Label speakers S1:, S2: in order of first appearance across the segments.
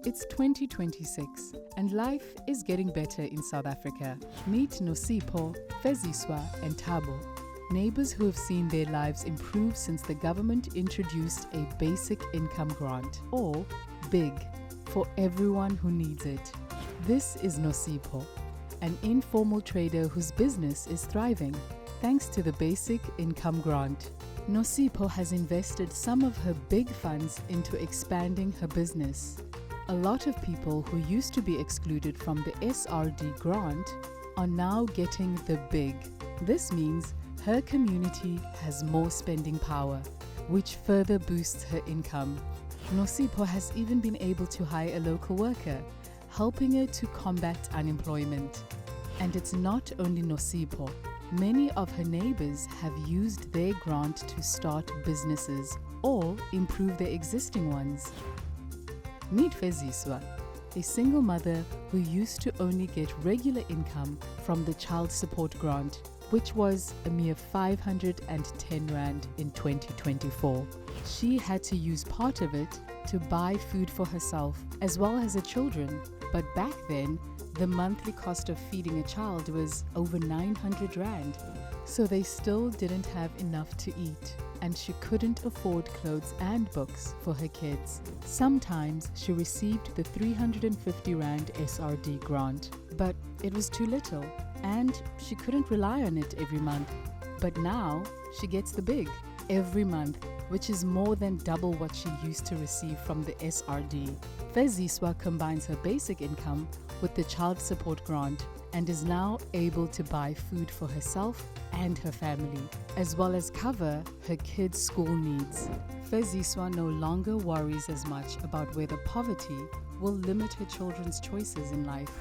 S1: It's 2026 and life is getting better in South Africa. Meet Nosipho, Feziswa and Thabo, neighbours who have seen their lives improve since the government introduced a basic income grant, or BIG, for everyone who needs it. This is Nosipho, an informal trader whose business is thriving thanks to the basic income grant. Nosipho has invested some of her big funds into expanding her business. A lot of people who used to be excluded from the SRD grant are now getting the BIG. This means her community has more spending power, which further boosts her income. Nosipho has even been able to hire a local worker, helping her to combat unemployment. And it's not only Nosipho. Many of her neighbours have used their grant to start businesses or improve their existing ones. Meet Feziswa, a single mother who used to only get regular income from the child support grant, which was a mere 510 Rand in 2024. She had to use part of it to buy food for herself as well as her children. But back then, the monthly cost of feeding a child was over 900 Rand. So they still didn't have enough to eat, and she couldn't afford clothes and books for her kids. Sometimes she received the 350 Rand SRD grant, but it was too little, and she couldn't rely on it every month. But now she gets the BIG every month, which is more than double what she used to receive from the SRD. Feziswa combines her basic income with the child support grant and is now able to buy food for herself and her family, as well as cover her kids' school needs. Feziswa no longer worries as much about whether poverty will limit her children's choices in life.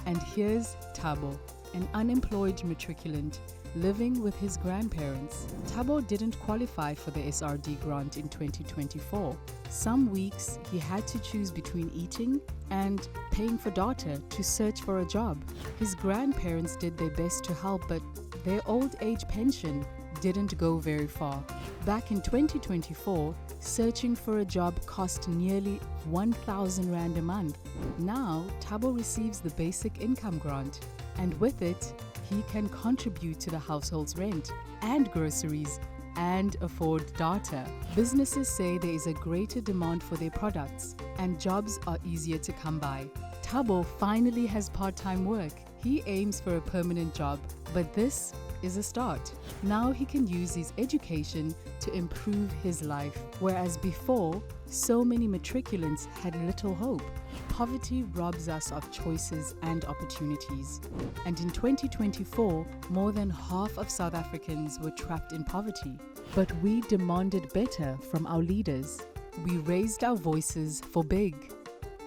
S1: And here's Thabo, an unemployed matriculant living with his grandparents. Thabo didn't qualify for the SRD grant in 2024. Some weeks he had to choose between eating and paying for data to search for a job. His grandparents did their best to help, but their old age pension didn't go very far. Back in 2024, searching for a job cost nearly 1,000 Rand a month. Now, Thabo receives the basic income grant, and with it, he can contribute to the household's rent and groceries and afford data. Businesses say there is a greater demand for their products and jobs are easier to come by. Thabo finally has part-time work. He aims for a permanent job, but this is a start. Now he can use his education to improve his life, whereas before, so many matriculants had little hope. Poverty robs us of choices and opportunities. And in 2024, more than half of South Africans were trapped in poverty. But we demanded better from our leaders. We raised our voices for BIG.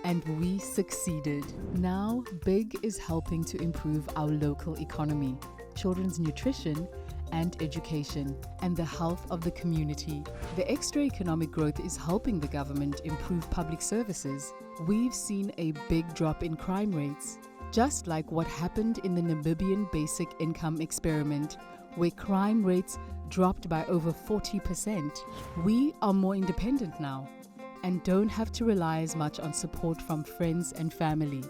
S1: And we succeeded. Now, BIG is helping to improve our local economy, children's nutrition and education, and the health of the community. The extra economic growth is helping the government improve public services. We've seen a big drop in crime rates, just like what happened in the Namibian basic income experiment, where crime rates dropped by over 40%. We are more independent now and don't have to rely as much on support from friends and family.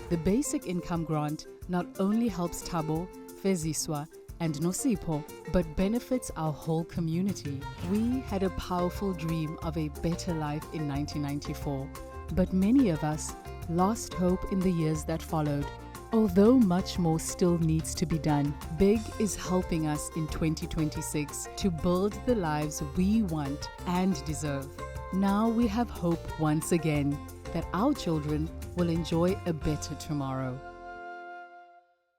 S1: The basic income grant not only helps Thabo, Feziswa, and Nosipho, but benefits our whole community. We had a powerful dream of a better life in 1994, but many of us lost hope in the years that followed. Although much more still needs to be done, BIG is helping us in 2026 to build the lives we want and deserve. Now we have hope once again that our children will enjoy a better tomorrow.